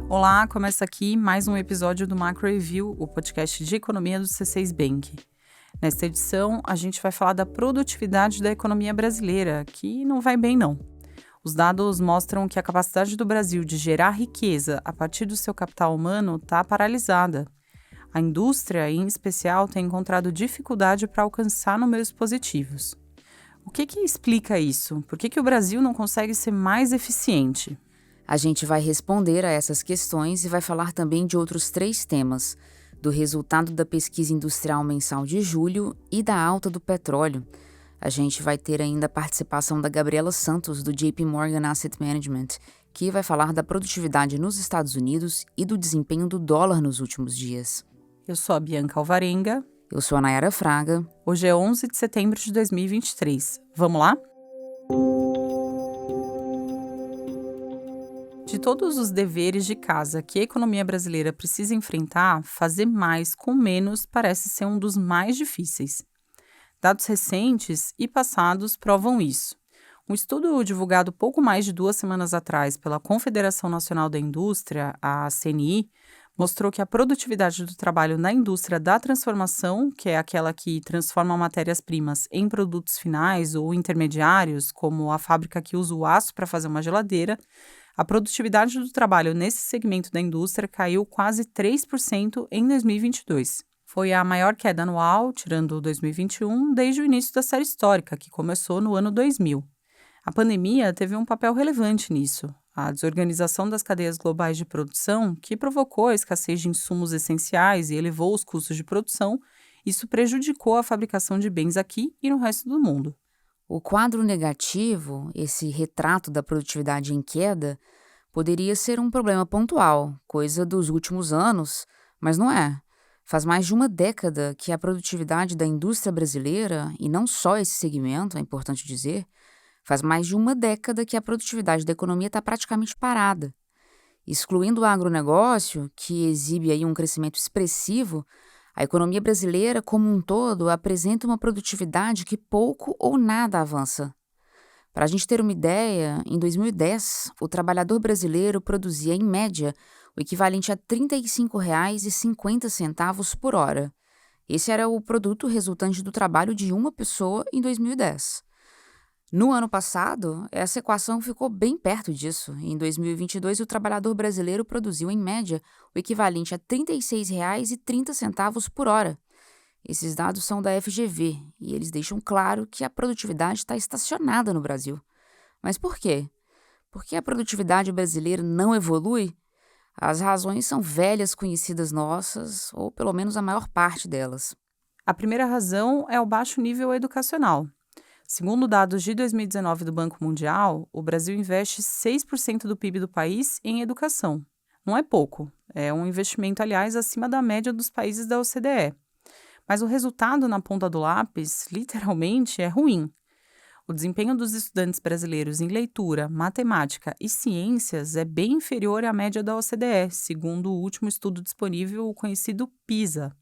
Olá, começa aqui mais um episódio do Macro Review, o podcast de economia do C6 Bank. Nesta edição, a gente vai falar da produtividade da economia brasileira, que não vai bem não. Os dados mostram que a capacidade do Brasil de gerar riqueza a partir do seu capital humano está paralisada. A indústria, em especial, tem encontrado dificuldade para alcançar números positivos. O que explica isso? Por que o Brasil não consegue ser mais eficiente? A gente vai responder a essas questões e vai falar também de outros 3 temas: do resultado da pesquisa industrial mensal de julho e da alta do petróleo. A gente vai ter ainda a participação da Gabriela Santos, do JP Morgan Asset Management, que vai falar da produtividade nos Estados Unidos e do desempenho do dólar nos últimos dias. Eu sou a Bianca Alvarenga. Eu sou a Nayara Fraga. Hoje é 11 de setembro de 2023. Vamos lá? De todos os deveres de casa que a economia brasileira precisa enfrentar, fazer mais com menos parece ser um dos mais difíceis. Dados recentes e passados provam isso. Um estudo divulgado pouco mais de 2 semanas atrás pela Confederação Nacional da Indústria, a CNI, mostrou que a produtividade do trabalho na indústria da transformação, que é aquela que transforma matérias-primas em produtos finais ou intermediários, como a fábrica que usa o aço para fazer uma geladeira, a produtividade do trabalho nesse segmento da indústria caiu quase 3% em 2022. Foi a maior queda anual, tirando 2021, desde o início da série histórica, que começou no ano 2000. A pandemia teve um papel relevante nisso. A desorganização das cadeias globais de produção, que provocou a escassez de insumos essenciais e elevou os custos de produção, isso prejudicou a fabricação de bens aqui e no resto do mundo. O quadro negativo, esse retrato da produtividade em queda, poderia ser um problema pontual, coisa dos últimos anos, mas não é. Faz mais de uma década que a produtividade da indústria brasileira, e não só esse segmento, é importante dizer, faz mais de uma década que a produtividade da economia está praticamente parada. Excluindo o agronegócio, que exibe aí um crescimento expressivo, a economia brasileira, como um todo, apresenta uma produtividade que pouco ou nada avança. Para a gente ter uma ideia, em 2010, o trabalhador brasileiro produzia, em média, o equivalente a R$ 35,50 por hora. Esse era o produto resultante do trabalho de uma pessoa em 2010. No ano passado, essa equação ficou bem perto disso. Em 2022, o trabalhador brasileiro produziu, em média, o equivalente a R$ 36,30 por hora. Esses dados são da FGV e eles deixam claro que a produtividade está estacionada no Brasil. Mas por quê? Por que a produtividade brasileira não evolui? As razões são velhas conhecidas nossas, ou pelo menos a maior parte delas. A primeira razão é o baixo nível educacional. Segundo dados de 2019 do Banco Mundial, o Brasil investe 6% do PIB do país em educação. Não é pouco, é um investimento, aliás, acima da média dos países da OCDE. Mas o resultado na ponta do lápis, literalmente, é ruim. O desempenho dos estudantes brasileiros em leitura, matemática e ciências é bem inferior à média da OCDE, segundo o último estudo disponível, o conhecido PISA.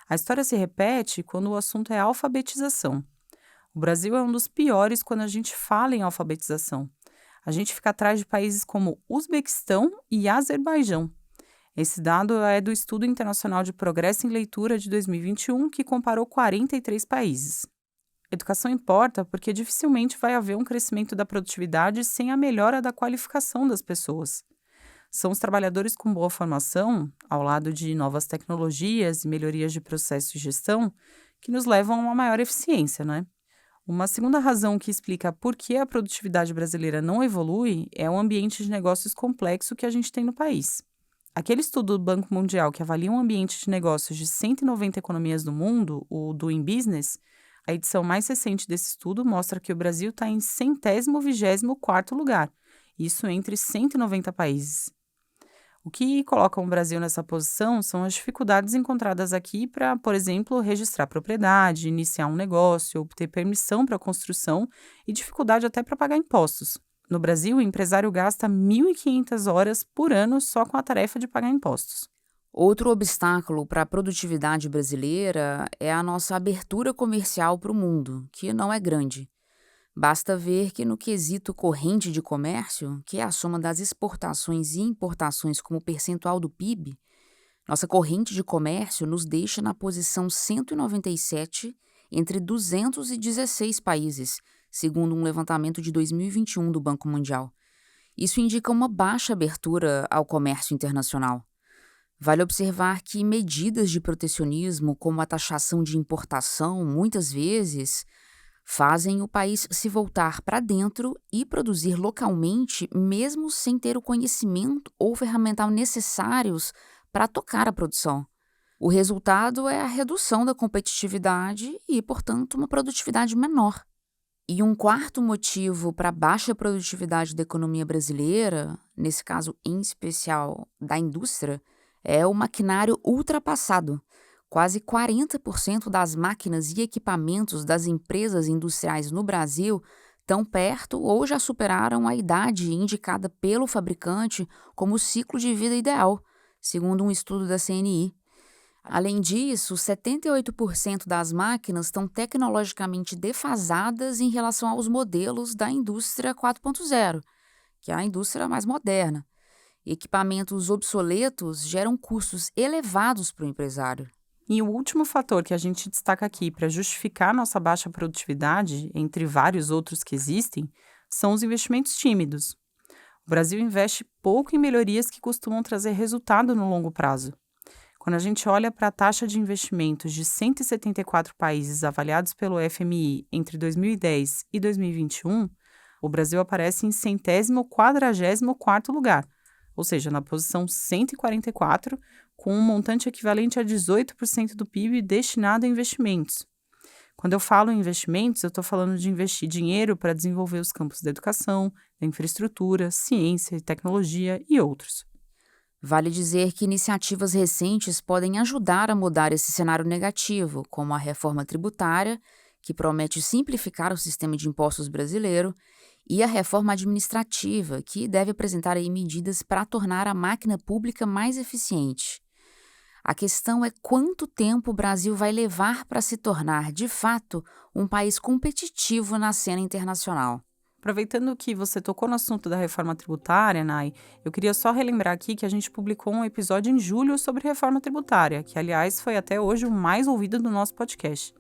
A história se repete quando o assunto é alfabetização. O Brasil é um dos piores quando a gente fala em alfabetização. A gente fica atrás de países como Uzbequistão e Azerbaijão. Esse dado é do Estudo Internacional de Progresso em Leitura de 2021, que comparou 43 países. Educação importa porque dificilmente vai haver um crescimento da produtividade sem a melhora da qualificação das pessoas. São os trabalhadores com boa formação, ao lado de novas tecnologias e melhorias de processo e gestão, que nos levam a uma maior eficiência, né? Uma segunda razão que explica por que a produtividade brasileira não evolui é o ambiente de negócios complexo que a gente tem no país. Aquele estudo do Banco Mundial que avalia um ambiente de negócios de 190 economias do mundo, o Doing Business, a edição mais recente desse estudo mostra que o Brasil está em 124º lugar, isso entre 190 países. O que coloca o Brasil nessa posição são as dificuldades encontradas aqui para, por exemplo, registrar propriedade, iniciar um negócio, obter permissão para a construção e dificuldade até para pagar impostos. No Brasil, o empresário gasta 1.500 horas por ano só com a tarefa de pagar impostos. Outro obstáculo para a produtividade brasileira é a nossa abertura comercial para o mundo, que não é grande. Basta ver que no quesito corrente de comércio, que é a soma das exportações e importações como percentual do PIB, nossa corrente de comércio nos deixa na posição 197 entre 216 países, segundo um levantamento de 2021 do Banco Mundial. Isso indica uma baixa abertura ao comércio internacional. Vale observar que medidas de protecionismo, como a taxação de importação, muitas vezes fazem o país se voltar para dentro e produzir localmente, mesmo sem ter o conhecimento ou ferramental necessários para tocar a produção. O resultado é a redução da competitividade e, portanto, uma produtividade menor. E um quarto motivo para a baixa produtividade da economia brasileira, nesse caso em especial da indústria, é o maquinário ultrapassado. Quase 40% das máquinas e equipamentos das empresas industriais no Brasil estão perto ou já superaram a idade indicada pelo fabricante como ciclo de vida ideal, segundo um estudo da CNI. Além disso, 78% das máquinas estão tecnologicamente defasadas em relação aos modelos da indústria 4.0, que é a indústria mais moderna. Equipamentos obsoletos geram custos elevados para o empresário. E o último fator que a gente destaca aqui para justificar nossa baixa produtividade, entre vários outros que existem, são os investimentos tímidos. O Brasil investe pouco em melhorias que costumam trazer resultado no longo prazo. Quando a gente olha para a taxa de investimentos de 174 países avaliados pelo FMI entre 2010 e 2021, o Brasil aparece em 144º lugar, ou seja, na posição 144, com um montante equivalente a 18% do PIB destinado a investimentos. Quando eu falo em investimentos, eu estou falando de investir dinheiro para desenvolver os campos da educação, da infraestrutura, ciência e tecnologia e outros. Vale dizer que iniciativas recentes podem ajudar a mudar esse cenário negativo, como a reforma tributária, que promete simplificar o sistema de impostos brasileiro, e a reforma administrativa, que deve apresentar aí medidas para tornar a máquina pública mais eficiente. A questão é quanto tempo o Brasil vai levar para se tornar, de fato, um país competitivo na cena internacional. Aproveitando que você tocou no assunto da reforma tributária, Nai, eu queria só relembrar aqui que a gente publicou um episódio em julho sobre reforma tributária, que, aliás, foi até hoje o mais ouvido do nosso podcast.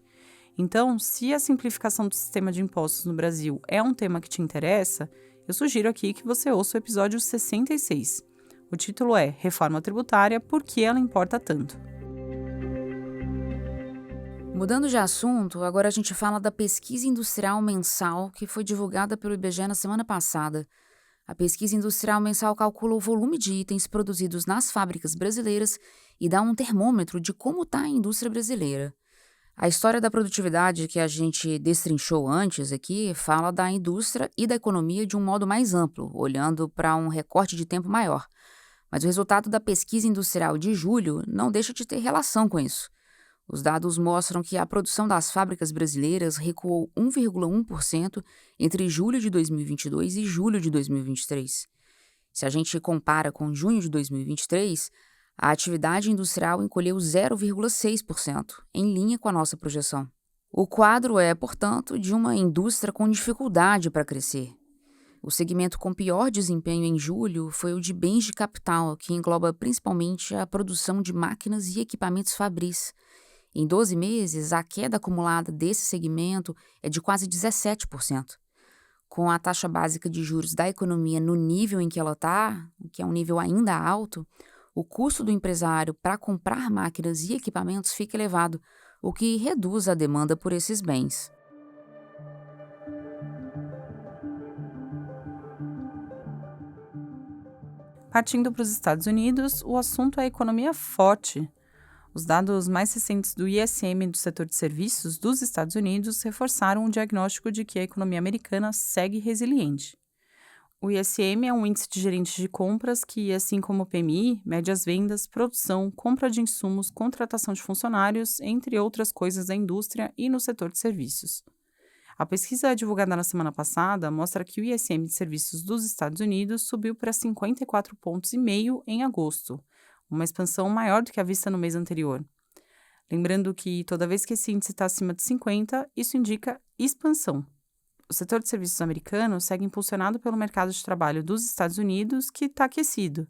Então, se a simplificação do sistema de impostos no Brasil é um tema que te interessa, eu sugiro aqui que você ouça o episódio 66. O título é Reforma Tributária, por que ela importa tanto? Mudando de assunto, agora a gente fala da pesquisa industrial mensal que foi divulgada pelo IBGE na semana passada. A pesquisa industrial mensal calcula o volume de itens produzidos nas fábricas brasileiras e dá um termômetro de como está a indústria brasileira. A história da produtividade que a gente destrinchou antes aqui fala da indústria e da economia de um modo mais amplo, olhando para um recorte de tempo maior. Mas o resultado da pesquisa industrial de julho não deixa de ter relação com isso. Os dados mostram que a produção das fábricas brasileiras recuou 1,1% entre julho de 2022 e julho de 2023. Se a gente compara com junho de 2023, a atividade industrial encolheu 0,6%, em linha com a nossa projeção. O quadro é, portanto, de uma indústria com dificuldade para crescer. O segmento com pior desempenho em julho foi o de bens de capital, que engloba principalmente a produção de máquinas e equipamentos fabris. Em 12 meses, a queda acumulada desse segmento é de quase 17%. Com a taxa básica de juros da economia no nível em que ela está, que é um nível ainda alto, o custo do empresário para comprar máquinas e equipamentos fica elevado, o que reduz a demanda por esses bens. Partindo para os Estados Unidos, o assunto é a economia forte. Os dados mais recentes do ISM do setor de serviços dos Estados Unidos reforçaram o diagnóstico de que a economia americana segue resiliente. O ISM é um índice de gerentes de compras que, assim como o PMI, mede as vendas, produção, compra de insumos, contratação de funcionários, entre outras coisas da indústria e no setor de serviços. A pesquisa divulgada na semana passada mostra que o ISM de serviços dos Estados Unidos subiu para 54,5 pontos em agosto, uma expansão maior do que a vista no mês anterior. Lembrando que toda vez que esse índice está acima de 50, isso indica expansão. O setor de serviços americano segue impulsionado pelo mercado de trabalho dos Estados Unidos, que está aquecido.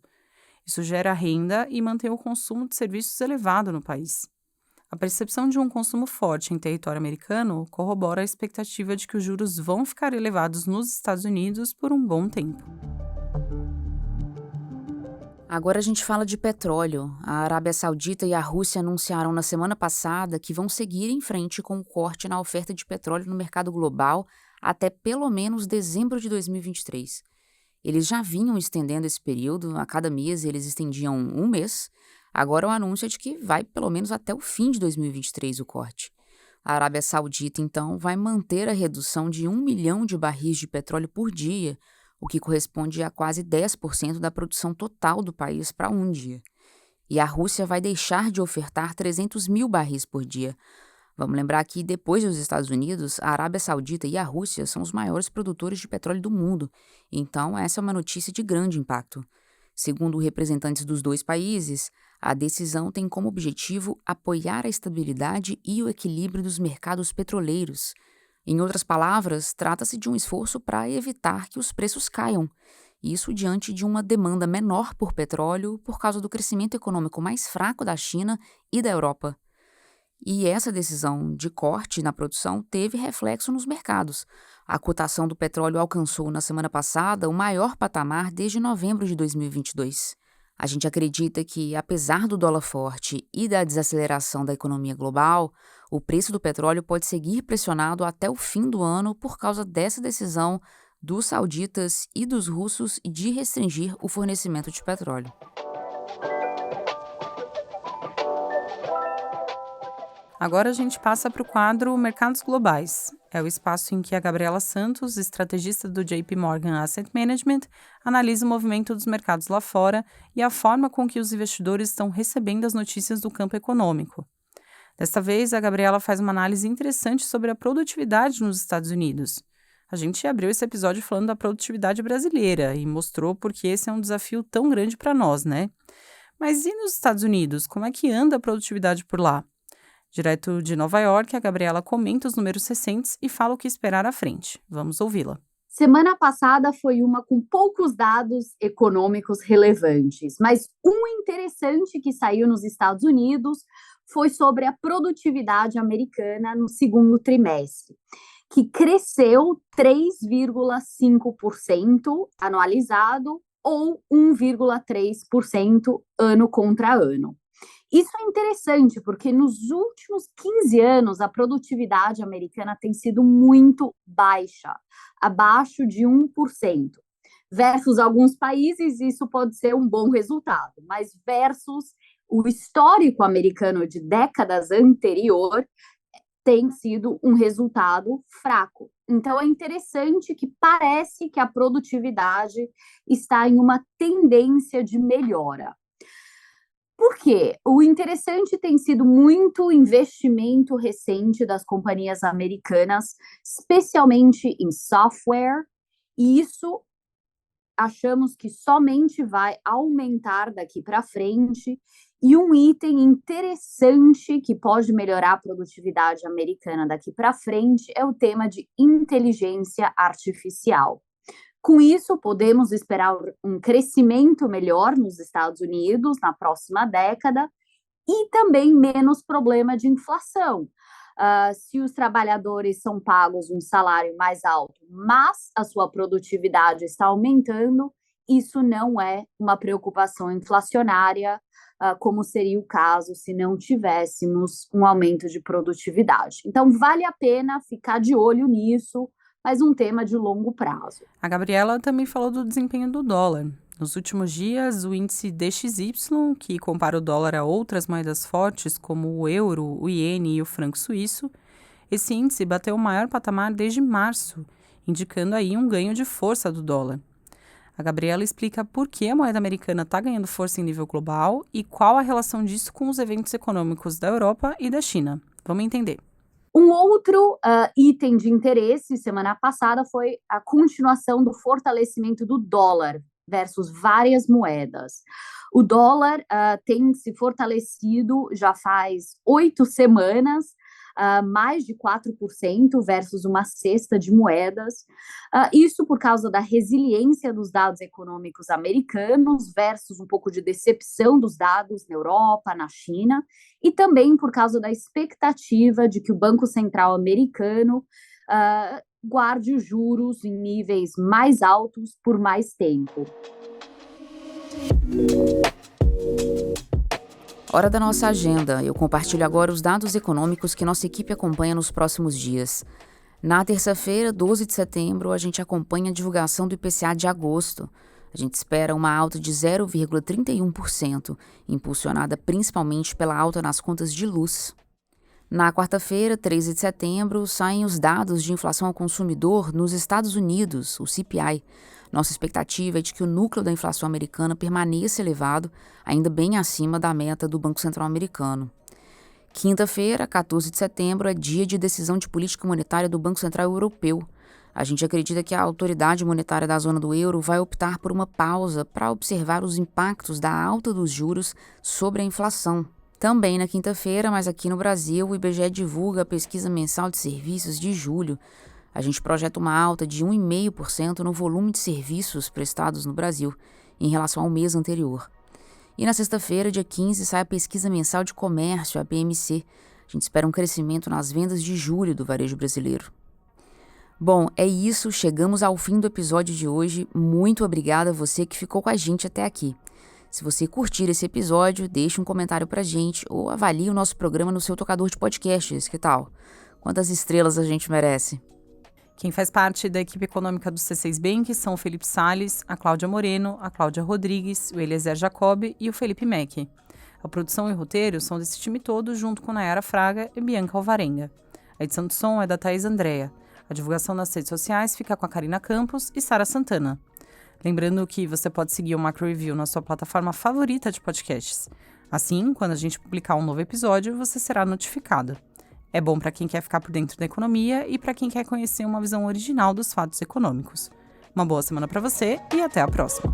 Isso gera renda e mantém o consumo de serviços elevado no país. A percepção de um consumo forte em território americano corrobora a expectativa de que os juros vão ficar elevados nos Estados Unidos por um bom tempo. Agora a gente fala de petróleo. A Arábia Saudita e a Rússia anunciaram na semana passada que vão seguir em frente com o corte na oferta de petróleo no mercado global até pelo menos dezembro de 2023. Eles já vinham estendendo esse período, a cada mês eles estendiam um mês. Agora o anúncio é de que vai pelo menos até o fim de 2023 o corte. A Arábia Saudita, então, vai manter a redução de 1 milhão de barris de petróleo por dia, o que corresponde a quase 10% da produção total do país para um dia. E a Rússia vai deixar de ofertar 300 mil barris por dia. Vamos lembrar que, depois dos Estados Unidos, a Arábia Saudita e a Rússia são os maiores produtores de petróleo do mundo. Então, essa é uma notícia de grande impacto. Segundo representantes dos dois países, a decisão tem como objetivo apoiar a estabilidade e o equilíbrio dos mercados petroleiros. Em outras palavras, trata-se de um esforço para evitar que os preços caiam. Isso diante de uma demanda menor por petróleo por causa do crescimento econômico mais fraco da China e da Europa. E essa decisão de corte na produção teve reflexo nos mercados. A cotação do petróleo alcançou na semana passada o maior patamar desde novembro de 2022. A gente acredita que, apesar do dólar forte e da desaceleração da economia global, o preço do petróleo pode seguir pressionado até o fim do ano por causa dessa decisão dos sauditas e dos russos de restringir o fornecimento de petróleo. Agora a gente passa para o quadro Mercados Globais. É o espaço em que a Gabriela Santos, estrategista do JP Morgan Asset Management, analisa o movimento dos mercados lá fora e a forma com que os investidores estão recebendo as notícias do campo econômico. Desta vez, a Gabriela faz uma análise interessante sobre a produtividade nos Estados Unidos. A gente abriu esse episódio falando da produtividade brasileira e mostrou porque esse é um desafio tão grande para nós, né? Mas e nos Estados Unidos? Como é que anda a produtividade por lá? Direto de Nova York, a Gabriela comenta os números recentes e fala o que esperar à frente. Vamos ouvi-la. Semana passada foi uma com poucos dados econômicos relevantes, mas um interessante que saiu nos Estados Unidos foi sobre a produtividade americana no segundo trimestre, que cresceu 3,5% anualizado ou 1,3% ano contra ano. Isso é interessante porque nos últimos 15 anos a produtividade americana tem sido muito baixa, abaixo de 1%. Versus alguns países, isso pode ser um bom resultado, mas versus o histórico americano de décadas anterior, tem sido um resultado fraco. Então, é interessante que parece que a produtividade está em uma tendência de melhora. Por quê? O interessante tem sido muito investimento recente das companhias americanas, especialmente em software, e isso achamos que somente vai aumentar daqui para frente. E um item interessante que pode melhorar a produtividade americana daqui para frente é o tema de inteligência artificial. Com isso, podemos esperar um crescimento melhor nos Estados Unidos na próxima década e também menos problema de inflação. Se os trabalhadores são pagos um salário mais alto, mas a sua produtividade está aumentando, isso não é uma preocupação inflacionária, como seria o caso se não tivéssemos um aumento de produtividade. Então, vale a pena ficar de olho nisso, mas um tema de longo prazo. A Gabriela também falou do desempenho do dólar. Nos últimos dias, o índice DXY, que compara o dólar a outras moedas fortes, como o euro, o iene e o franco suíço, esse índice bateu o maior patamar desde março, indicando aí um ganho de força do dólar. A Gabriela explica por que a moeda americana está ganhando força em nível global e qual a relação disso com os eventos econômicos da Europa e da China. Vamos entender. Um outro item de interesse semana passada foi a continuação do fortalecimento do dólar versus várias moedas. O dólar tem se fortalecido já faz 8 semanas, mais de 4% versus uma cesta de moedas. Isso por causa da resiliência dos dados econômicos americanos versus um pouco de decepção dos dados na Europa, na China, e também por causa da expectativa de que o Banco Central americano guarde os juros em níveis mais altos por mais tempo. Hora da nossa agenda. Eu compartilho agora os dados econômicos que nossa equipe acompanha nos próximos dias. Na terça-feira, 12 de setembro, a gente acompanha a divulgação do IPCA de agosto. A gente espera uma alta de 0,31%, impulsionada principalmente pela alta nas contas de luz. Na quarta-feira, 13 de setembro, saem os dados de inflação ao consumidor nos Estados Unidos, o CPI. Nossa expectativa é de que o núcleo da inflação americana permaneça elevado, ainda bem acima da meta do Banco Central americano. Quinta-feira, 14 de setembro, é dia de decisão de política monetária do Banco Central Europeu. A gente acredita que a autoridade monetária da zona do euro vai optar por uma pausa para observar os impactos da alta dos juros sobre a inflação. Também na quinta-feira, mas aqui no Brasil, o IBGE divulga a pesquisa mensal de serviços de julho. A gente projeta uma alta de 1,5% no volume de serviços prestados no Brasil, em relação ao mês anterior. E na sexta-feira, dia 15, sai a pesquisa mensal de comércio, a PMC. A gente espera um crescimento nas vendas de julho do varejo brasileiro. Bom, é isso, chegamos ao fim do episódio de hoje. Muito obrigada a você que ficou com a gente até aqui. Se você curtir esse episódio, deixe um comentário pra gente ou avalie o nosso programa no seu tocador de podcasts, que tal? Quantas estrelas a gente merece? Quem faz parte da equipe econômica do C6 Bank são o Felipe Salles, a Cláudia Moreno, a Cláudia Rodrigues, o Eliezer Jacob e o Felipe Mack. A produção e o roteiro são desse time todo, junto com Nayara Fraga e Bianca Alvarenga. A edição de som é da Thaís Andrea. A divulgação nas redes sociais fica com a Karina Campos e Sara Santana. Lembrando que você pode seguir o Macro Review na sua plataforma favorita de podcasts. Assim, quando a gente publicar um novo episódio, você será notificado. É bom para quem quer ficar por dentro da economia e para quem quer conhecer uma visão original dos fatos econômicos. Uma boa semana para você e até a próxima!